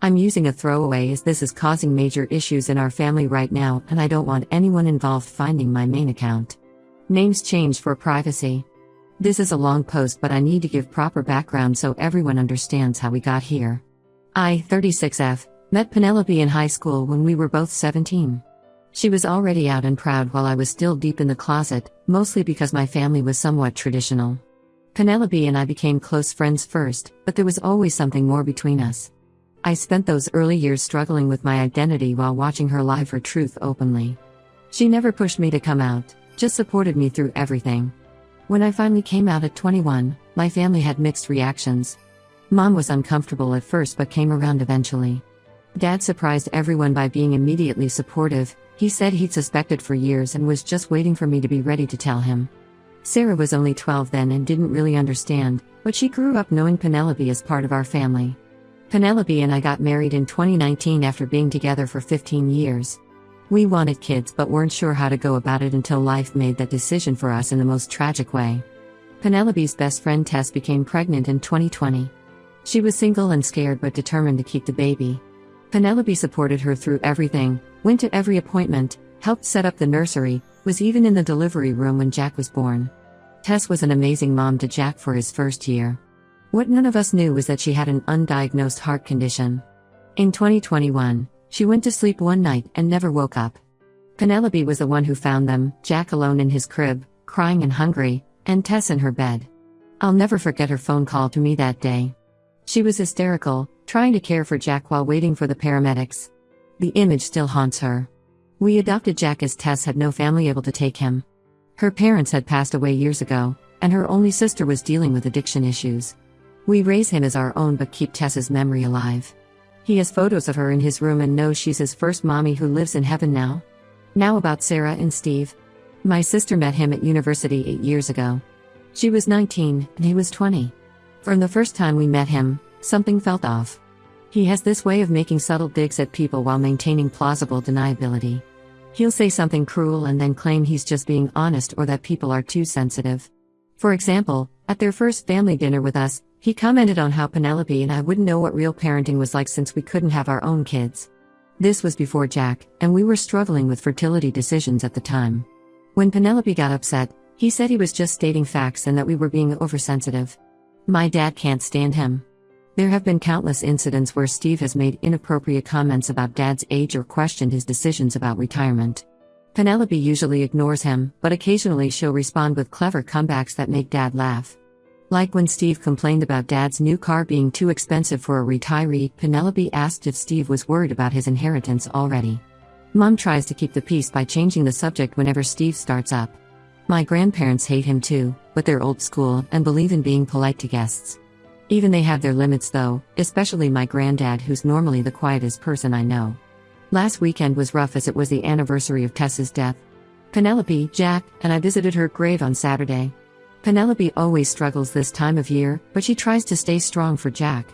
I'm using a throwaway as this is causing major issues in our family right now and I don't want anyone involved finding my main account. Names changed for privacy. This is a long post but I need to give proper background so everyone understands how we got here. I, 36F, met Penelope in high school when we were both 17. She was already out and proud while I was still deep in the closet, mostly because my family was somewhat traditional. Penelope and I became close friends first, but there was always something more between us. I spent those early years struggling with my identity while watching her live her truth openly. She never pushed me to come out, just supported me through everything. When I finally came out at 21, my family had mixed reactions. Mom was uncomfortable at first but came around eventually. Dad surprised everyone by being immediately supportive. He said he'd suspected for years and was just waiting for me to be ready to tell him. Sarah was only 12 then and didn't really understand, but she grew up knowing Penelope as part of our family. Penelope and I got married in 2019 after being together for 15 years. We wanted kids but weren't sure how to go about it until life made that decision for us in the most tragic way. Penelope's best friend Tess became pregnant in 2020. She was single and scared but determined to keep the baby. Penelope supported her through everything, went to every appointment, helped set up the nursery, was even in the delivery room when Jack was born. Tess was an amazing mom to Jack for his first year. What none of us knew was that she had an undiagnosed heart condition. In 2021, she went to sleep one night and never woke up. Penelope was the one who found them, Jack alone in his crib, crying and hungry, and Tess in her bed. I'll never forget her phone call to me that day. She was hysterical, trying to care for Jack while waiting for the paramedics. The image still haunts her. We adopted Jack as Tess had no family able to take him. Her parents had passed away years ago, and her only sister was dealing with addiction issues. We raise him as our own but keep Tess's memory alive. He has photos of her in his room and knows she's his first mommy who lives in heaven now. Now about Sarah and Steve. My sister met him at university 8 years ago. She was 19, and he was 20. From the first time we met him, something felt off. He has this way of making subtle digs at people while maintaining plausible deniability. He'll say something cruel and then claim he's just being honest or that people are too sensitive. For example, at their first family dinner with us, he commented on how Penelope and I wouldn't know what real parenting was like since we couldn't have our own kids. This was before Jack, and we were struggling with fertility decisions at the time. When Penelope got upset, he said he was just stating facts and that we were being oversensitive. My dad can't stand him. There have been countless incidents where Steve has made inappropriate comments about Dad's age or questioned his decisions about retirement. Penelope usually ignores him, but occasionally she'll respond with clever comebacks that make Dad laugh. Like when Steve complained about Dad's new car being too expensive for a retiree, Penelope asked if Steve was worried about his inheritance already. Mom tries to keep the peace by changing the subject whenever Steve starts up. My grandparents hate him too, but they're old school and believe in being polite to guests. Even they have their limits though, especially my granddad who's normally the quietest person I know. Last weekend was rough as it was the anniversary of Tess's death. Penelope, Jack, and I visited her grave on Saturday. Penelope always struggles this time of year, but she tries to stay strong for Jack.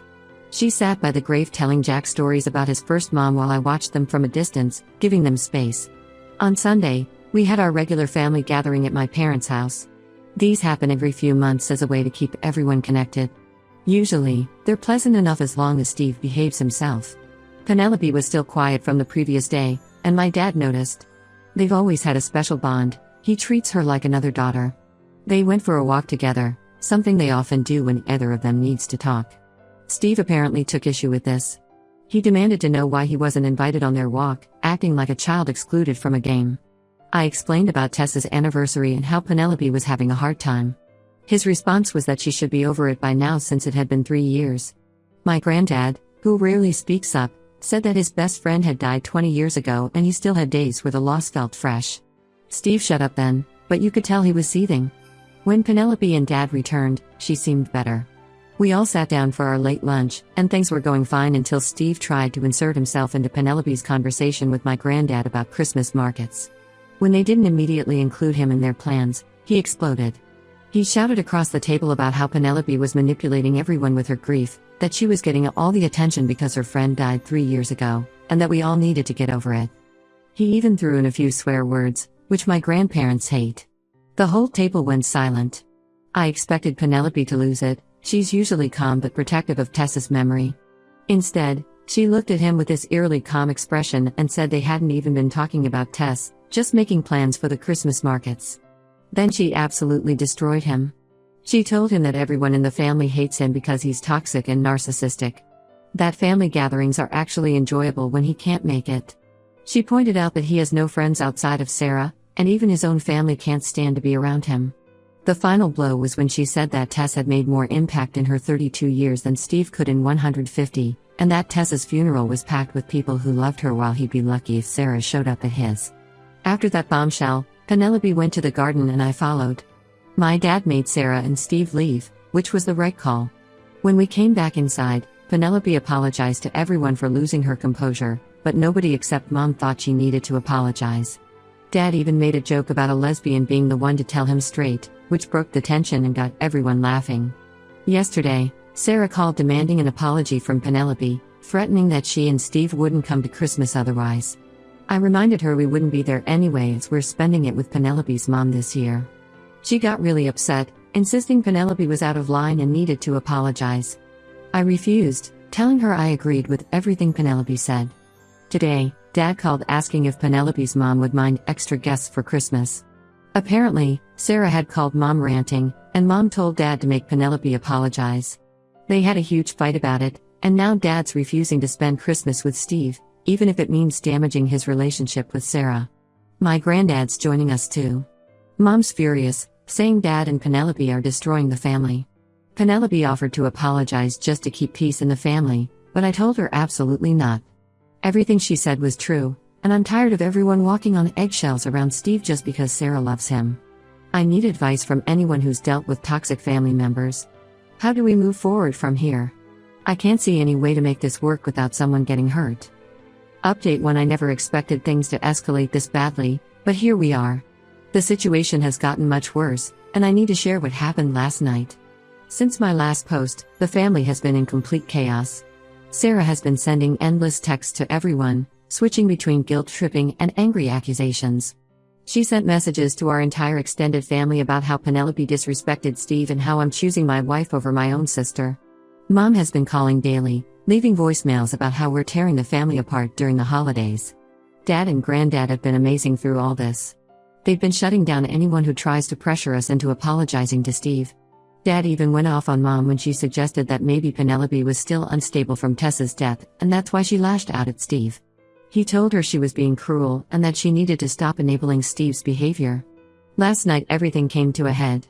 She sat by the grave telling Jack stories about his first mom while I watched them from a distance, giving them space. On Sunday, we had our regular family gathering at my parents' house. These happen every few months as a way to keep everyone connected. Usually, they're pleasant enough as long as Steve behaves himself. Penelope was still quiet from the previous day, and my dad noticed. They've always had a special bond. He treats her like another daughter. They went for a walk together, something they often do when either of them needs to talk. Steve apparently took issue with this. He demanded to know why he wasn't invited on their walk, acting like a child excluded from a game. I explained about Tess's anniversary and how Penelope was having a hard time. His response was that she should be over it by now since it had been 3 years. My granddad, who rarely speaks up, said that his best friend had died 20 years ago and he still had days where the loss felt fresh. Steve shut up then, but you could tell he was seething. When Penelope and Dad returned, she seemed better. We all sat down for our late lunch, and things were going fine until Steve tried to insert himself into Penelope's conversation with my granddad about Christmas markets. When they didn't immediately include him in their plans, he exploded. He shouted across the table about how Penelope was manipulating everyone with her grief, that she was getting all the attention because her friend died 3 years ago, and that we all needed to get over it. He even threw in a few swear words, which my grandparents hate. The whole table went silent. I expected Penelope to lose it. She's usually calm but protective of Tess's memory. Instead, She looked at him with this eerily calm expression and said they hadn't even been talking about Tess, just making plans for the Christmas markets. Then she absolutely destroyed him. She told him that everyone in the family hates him because he's toxic and narcissistic. That family gatherings are actually enjoyable when he can't make it. She pointed out that he has no friends outside of Sarah, and even his own family can't stand to be around him. The final blow was when she said that Tess had made more impact in her 32 years than Steve could in 150, and that Tess's funeral was packed with people who loved her while he'd be lucky if Sarah showed up at his. After that bombshell, Penelope went to the garden and I followed. My dad made Sarah and Steve leave, which was the right call. When we came back inside, Penelope apologized to everyone for losing her composure, but nobody except Mom thought she needed to apologize. Dad even made a joke about a lesbian being the one to tell him straight, which broke the tension and got everyone laughing. Yesterday, Sarah called demanding an apology from Penelope, threatening that she and Steve wouldn't come to Christmas otherwise. I reminded her we wouldn't be there anyway as we're spending it with Penelope's mom this year. She got really upset, insisting Penelope was out of line and needed to apologize. I refused, telling her I agreed with everything Penelope said. Today, Dad called asking if Penelope's mom would mind extra guests for Christmas. Apparently, Sarah had called Mom ranting, and Mom told Dad to make Penelope apologize. They had a huge fight about it, and now Dad's refusing to spend Christmas with Steve, even if it means damaging his relationship with Sarah. My granddad's joining us too. Mom's furious, saying Dad and Penelope are destroying the family. Penelope offered to apologize just to keep peace in the family, but I told her absolutely not. Everything she said was true, and I'm tired of everyone walking on eggshells around Steve just because Sarah loves him. I need advice from anyone who's dealt with toxic family members. How do we move forward from here? I can't see any way to make this work without someone getting hurt. Update 1: I never expected things to escalate this badly, but here we are. The situation has gotten much worse, and I need to share what happened last night. Since my last post, the family has been in complete chaos. Sarah has been sending endless texts to everyone, switching between guilt-tripping and angry accusations. She sent messages to our entire extended family about how Penelope disrespected Steve and how I'm choosing my wife over my own sister. Mom has been calling daily, leaving voicemails about how we're tearing the family apart during the holidays. Dad and Granddad have been amazing through all this. They've been shutting down anyone who tries to pressure us into apologizing to Steve. Dad even went off on Mom when she suggested that maybe Penelope was still unstable from Tessa's death, and that's why she lashed out at Steve. He told her she was being cruel and that she needed to stop enabling Steve's behavior. Last night everything came to a head.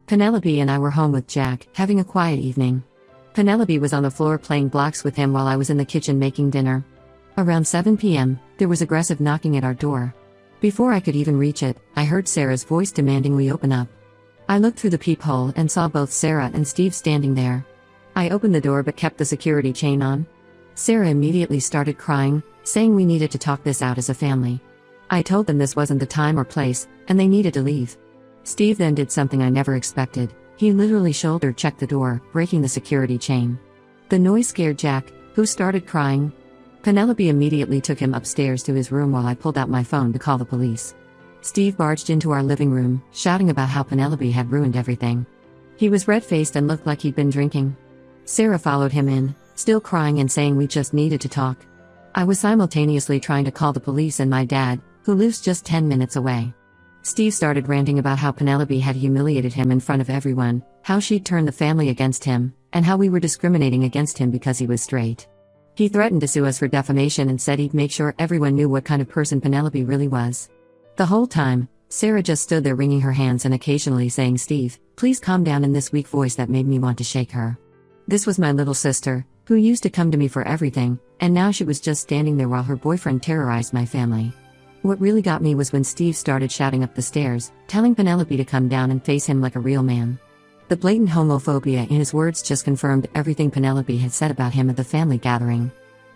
Penelope and I were home with Jack, having a quiet evening. Penelope was on the floor playing blocks with him while I was in the kitchen making dinner. Around 7 p.m., there was aggressive knocking at our door. Before I could even reach it, I heard Sarah's voice demanding we open up. I looked through the peephole and saw both Sarah and Steve standing there. I opened the door but kept the security chain on. Sarah immediately started crying, saying we needed to talk this out as a family. I told them this wasn't the time or place, and they needed to leave. Steve then did something I never expected. He literally shoulder-checked the door, breaking the security chain. The noise scared Jack, who started crying. Penelope immediately took him upstairs to his room while I pulled out my phone to call the police. Steve barged into our living room, shouting about how Penelope had ruined everything. He was red-faced and looked like he'd been drinking. Sarah followed him in, still crying and saying we just needed to talk. I was simultaneously trying to call the police and my dad, who lives just 10 minutes away. Steve started ranting about how Penelope had humiliated him in front of everyone, how she'd turned the family against him, and how we were discriminating against him because he was straight. He threatened to sue us for defamation and said he'd make sure everyone knew what kind of person Penelope really was. The whole time, Sarah just stood there wringing her hands and occasionally saying, "Steve, please calm down," in this weak voice that made me want to shake her. This was my little sister, who used to come to me for everything, and now she was just standing there while her boyfriend terrorized my family. What really got me was when Steve started shouting up the stairs, telling Penelope to come down and face him like a real man. The blatant homophobia in his words just confirmed everything Penelope had said about him at the family gathering.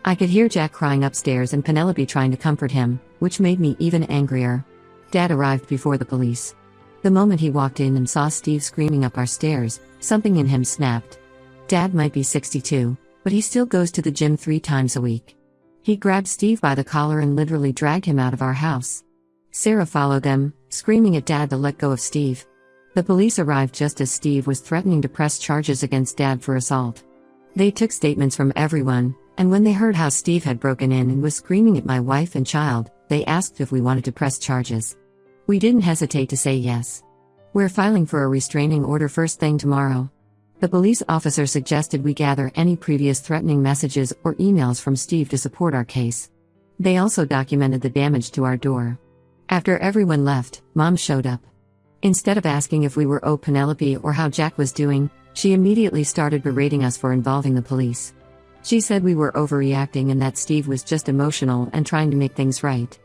I could hear Jack crying upstairs and Penelope trying to comfort him, which made me even angrier. Dad arrived before the police. The moment he walked in and saw Steve screaming up our stairs, something in him snapped. Dad might be 62, but he still goes to the gym 3 times a week. He grabbed Steve by the collar and literally dragged him out of our house. Sarah followed them, screaming at Dad to let go of Steve. The police arrived just as Steve was threatening to press charges against Dad for assault. They took statements from everyone, and when they heard how Steve had broken in and was screaming at my wife and child, they asked if we wanted to press charges. We didn't hesitate to say yes. We're filing for a restraining order first thing tomorrow. The police officer suggested we gather any previous threatening messages or emails from Steve to support our case. They also documented the damage to our door. After everyone left, Mom showed up. Instead of asking if we were owed Penelope or how Jack was doing, she immediately started berating us for involving the police. She said we were overreacting and that Steve was just emotional and trying to make things right.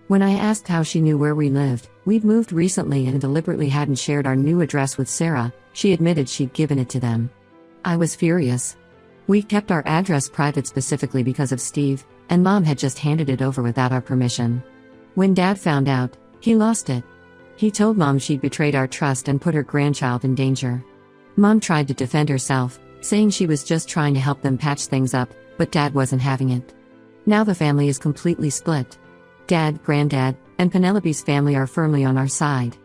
When I asked how she knew where we lived, we'd moved recently and deliberately hadn't shared our new address with Sarah, she admitted she'd given it to them. I was furious. We kept our address private specifically because of Steve, and Mom had just handed it over without our permission. When Dad found out, he lost it. He told Mom she'd betrayed our trust and put her grandchild in danger. Mom tried to defend herself, saying she was just trying to help them patch things up, but Dad wasn't having it. Now the family is completely split. Dad, Granddad, and Penelope's family are firmly on our side.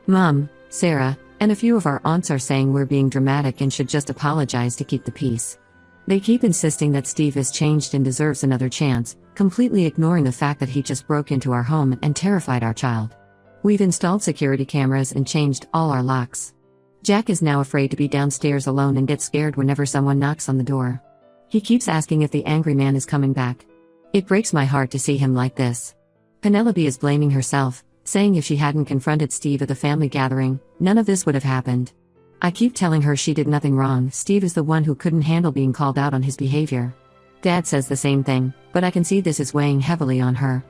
Mom, Sarah, and a few of our aunts are saying we're being dramatic and should just apologize to keep the peace. They keep insisting that Steve has changed and deserves another chance, completely ignoring the fact that he just broke into our home and terrified our child. We've installed security cameras and changed all our locks. Jack is now afraid to be downstairs alone and gets scared whenever someone knocks on the door. He keeps asking if the angry man is coming back. It breaks my heart to see him like this. Penelope is blaming herself, saying if she hadn't confronted Steve at the family gathering, none of this would have happened. I keep telling her she did nothing wrong. Steve is the one who couldn't handle being called out on his behavior. Dad says the same thing, but I can see this is weighing heavily on her.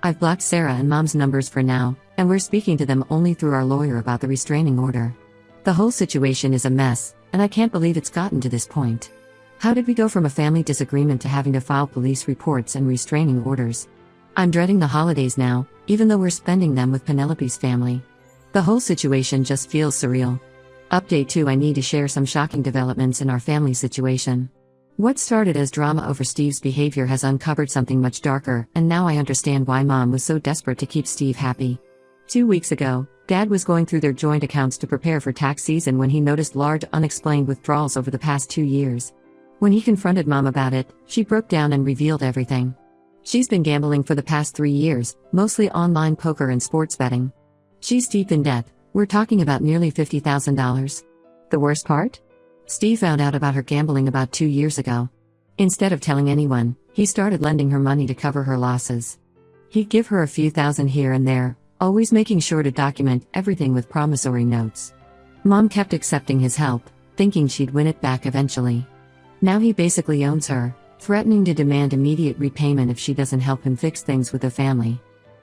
I've blocked Sarah and Mom's numbers for now, and we're speaking to them only through our lawyer about the restraining order. The whole situation is a mess, and I can't believe it's gotten to this point. How did we go from a family disagreement to having to file police reports and restraining orders? I'm dreading the holidays now, even though we're spending them with Penelope's family. The whole situation just feels surreal. Update 2: I need to share some shocking developments in our family situation. What started as drama over Steve's behavior has uncovered something much darker, and now I understand why Mom was so desperate to keep Steve happy. 2 weeks ago, Dad was going through their joint accounts to prepare for tax season when he noticed large unexplained withdrawals over the past 2 years. When he confronted Mom about it, she broke down and revealed everything. She's been gambling for the past 3 years, mostly online poker and sports betting. She's deep in debt. We're talking about nearly $50,000. The worst part? Steve found out about her gambling about 2 years ago. Instead of telling anyone, he started lending her money to cover her losses. He'd give her a few thousand here and there, always making sure to document everything with promissory notes. Mom kept accepting his help, thinking she'd win it back eventually. Now he basically owns her, threatening to demand immediate repayment if she doesn't help him fix things with the family.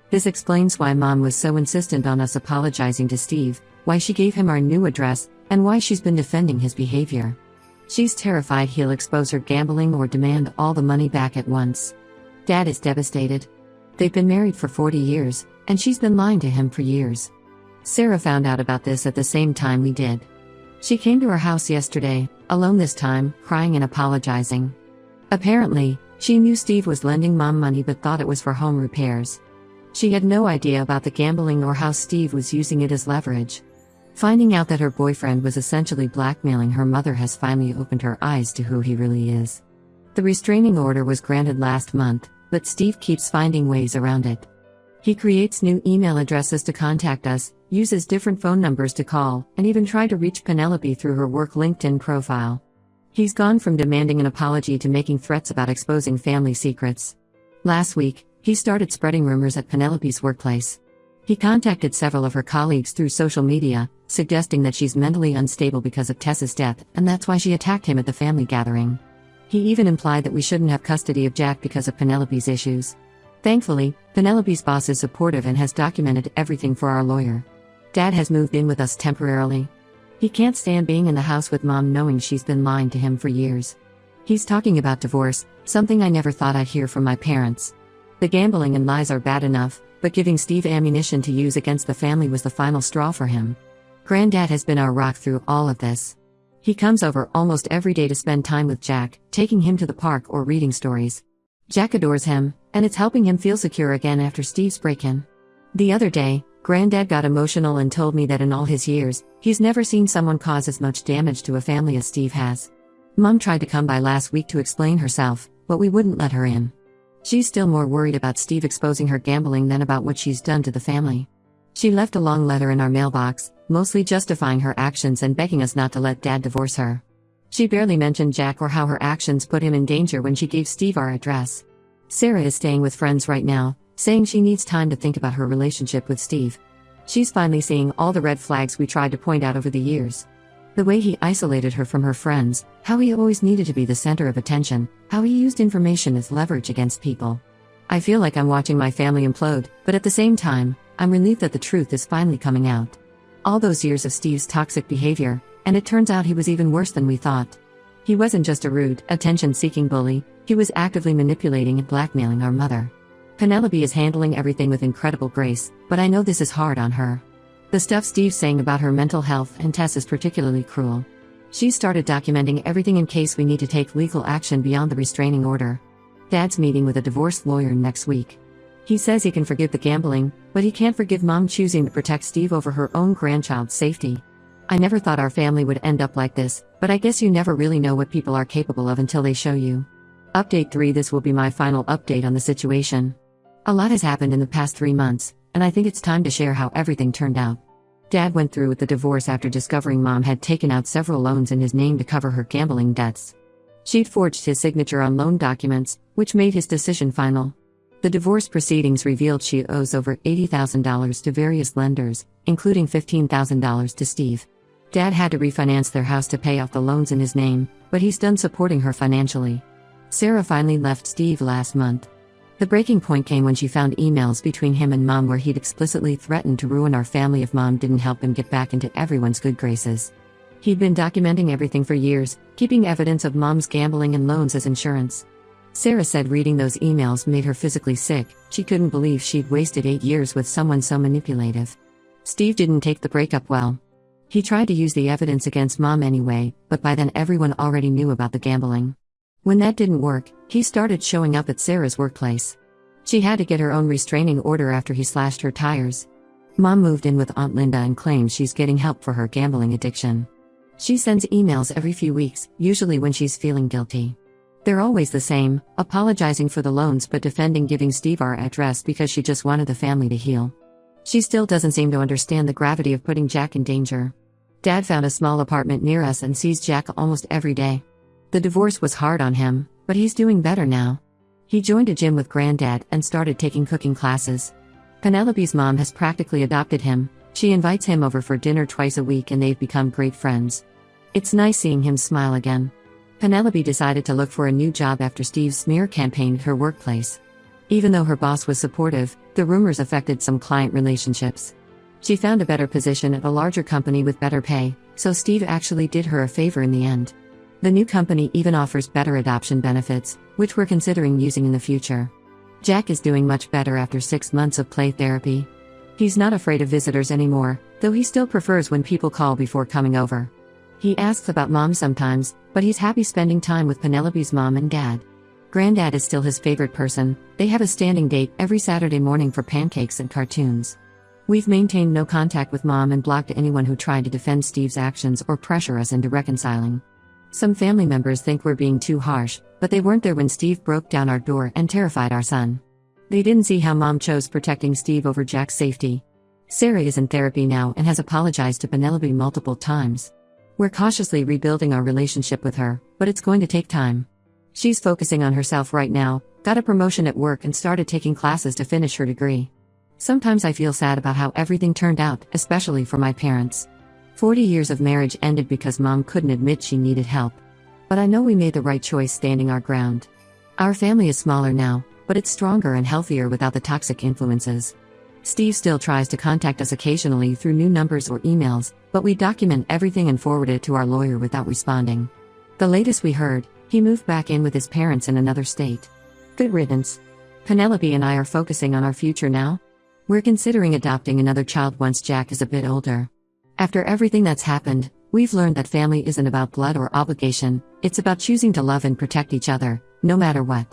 This explains why Mom was so insistent on us apologizing to Steve, why she gave him our new address, and why she's been defending his behavior. She's terrified he'll expose her gambling or demand all the money back at once. Dad is devastated. They've been married for 40 years, and she's been lying to him for years. Sarah found out about this at the same time we did. She came to our house yesterday, alone this time, crying and apologizing. Apparently, she knew Steve was lending Mom money but thought it was for home repairs. She had no idea about the gambling or how Steve was using it as leverage. Finding out that her boyfriend was essentially blackmailing her mother has finally opened her eyes to who he really is. The restraining order was granted last month, but Steve keeps finding ways around it. He creates new email addresses to contact us, uses different phone numbers to call, and even tried to reach Penelope through her work LinkedIn profile. He's gone from demanding an apology to making threats about exposing family secrets. Last week, he started spreading rumors at Penelope's workplace. He contacted several of her colleagues through social media, suggesting that she's mentally unstable because of Tessa's death, and that's why she attacked him at the family gathering. He even implied that we shouldn't have custody of Jack because of Penelope's issues. Thankfully, Penelope's boss is supportive and has documented everything for our lawyer. Dad has moved in with us temporarily. He can't stand being in the house with Mom knowing she's been lying to him for years. He's talking about divorce, something I never thought I'd hear from my parents. The gambling and lies are bad enough, but giving Steve ammunition to use against the family was the final straw for him. Granddad has been our rock through all of this. He comes over almost every day to spend time with Jack, taking him to the park or reading stories. Jack adores him, and it's helping him feel secure again after Steve's break-in. The other day, Granddad got emotional and told me that in all his years, he's never seen someone cause as much damage to a family as Steve has. Mom tried to come by last week to explain herself, but we wouldn't let her in. She's still more worried about Steve exposing her gambling than about what she's done to the family. She left a long letter in our mailbox, mostly justifying her actions and begging us not to let Dad divorce her. She barely mentioned Jack or how her actions put him in danger when she gave Steve our address. Sarah is staying with friends right now, saying she needs time to think about her relationship with Steve. She's finally seeing all the red flags we tried to point out over the years. The way he isolated her from her friends, how he always needed to be the center of attention, how he used information as leverage against people. I feel like I'm watching my family implode, but at the same time, I'm relieved that the truth is finally coming out. All those years of Steve's toxic behavior, and it turns out he was even worse than we thought. He wasn't just a rude, attention-seeking bully, he was actively manipulating and blackmailing our mother. Penelope is handling everything with incredible grace, but I know this is hard on her. The stuff Steve's saying about her mental health and Tess is particularly cruel. She started documenting everything in case we need to take legal action beyond the restraining order. Dad's meeting with a divorce lawyer next week. He says he can forgive the gambling, but he can't forgive Mom choosing to protect Steve over her own grandchild's safety. I never thought our family would end up like this, but I guess you never really know what people are capable of until they show you. Update 3. This will be my final update on the situation. A lot has happened in the past 3 months, and I think it's time to share how everything turned out. Dad went through with the divorce after discovering Mom had taken out several loans in his name to cover her gambling debts. She'd forged his signature on loan documents, which made his decision final. The divorce proceedings revealed she owes over $80,000 to various lenders, including $15,000 to Steve. Dad had to refinance their house to pay off the loans in his name, but he's done supporting her financially. Sarah finally left Steve last month. The breaking point came when she found emails between him and Mom where he'd explicitly threatened to ruin our family if Mom didn't help him get back into everyone's good graces. He'd been documenting everything for years, keeping evidence of Mom's gambling and loans as insurance. Sarah said reading those emails made her physically sick. She couldn't believe she'd wasted 8 years with someone so manipulative. Steve didn't take the breakup well. He tried to use the evidence against Mom anyway, but by then everyone already knew about the gambling. When that didn't work, he started showing up at Sarah's workplace. She had to get her own restraining order after he slashed her tires. Mom moved in with Aunt Linda and claims she's getting help for her gambling addiction. She sends emails every few weeks, usually when she's feeling guilty. They're always the same, apologizing for the loans but defending giving Steve our address because she just wanted the family to heal. She still doesn't seem to understand the gravity of putting Jack in danger. Dad found a small apartment near us and sees Jack almost every day. The divorce was hard on him, but he's doing better now. He joined a gym with Granddad and started taking cooking classes. Penelope's mom has practically adopted him. She invites him over for dinner twice a week and they've become great friends. It's nice seeing him smile again. Penelope decided to look for a new job after Steve's smear campaign at her workplace. Even though her boss was supportive, the rumors affected some client relationships. She found a better position at a larger company with better pay, so Steve actually did her a favor in the end. The new company even offers better adoption benefits, which we're considering using in the future. Jack is doing much better after 6 months of play therapy. He's not afraid of visitors anymore, though he still prefers when people call before coming over. He asks about Mom sometimes, but he's happy spending time with Penelope's mom and dad. Granddad is still his favorite person. They have a standing date every Saturday morning for pancakes and cartoons. We've maintained no contact with Mom and blocked anyone who tried to defend Steve's actions or pressure us into reconciling. Some family members think we're being too harsh, but they weren't there when Steve broke down our door and terrified our son. They didn't see how Mom chose protecting Steve over Jack's safety. Sarah is in therapy now and has apologized to Penelope multiple times. We're cautiously rebuilding our relationship with her, but it's going to take time. She's focusing on herself right now, got a promotion at work and started taking classes to finish her degree. Sometimes I feel sad about how everything turned out, especially for my parents. 40 years of marriage ended because Mom couldn't admit she needed help. But I know we made the right choice standing our ground. Our family is smaller now, but it's stronger and healthier without the toxic influences. Steve still tries to contact us occasionally through new numbers or emails, but we document everything and forward it to our lawyer without responding. The latest we heard, he moved back in with his parents in another state. Good riddance. Penelope and I are focusing on our future now. We're considering adopting another child once Jack is a bit older. After everything that's happened, we've learned that family isn't about blood or obligation, it's about choosing to love and protect each other, no matter what.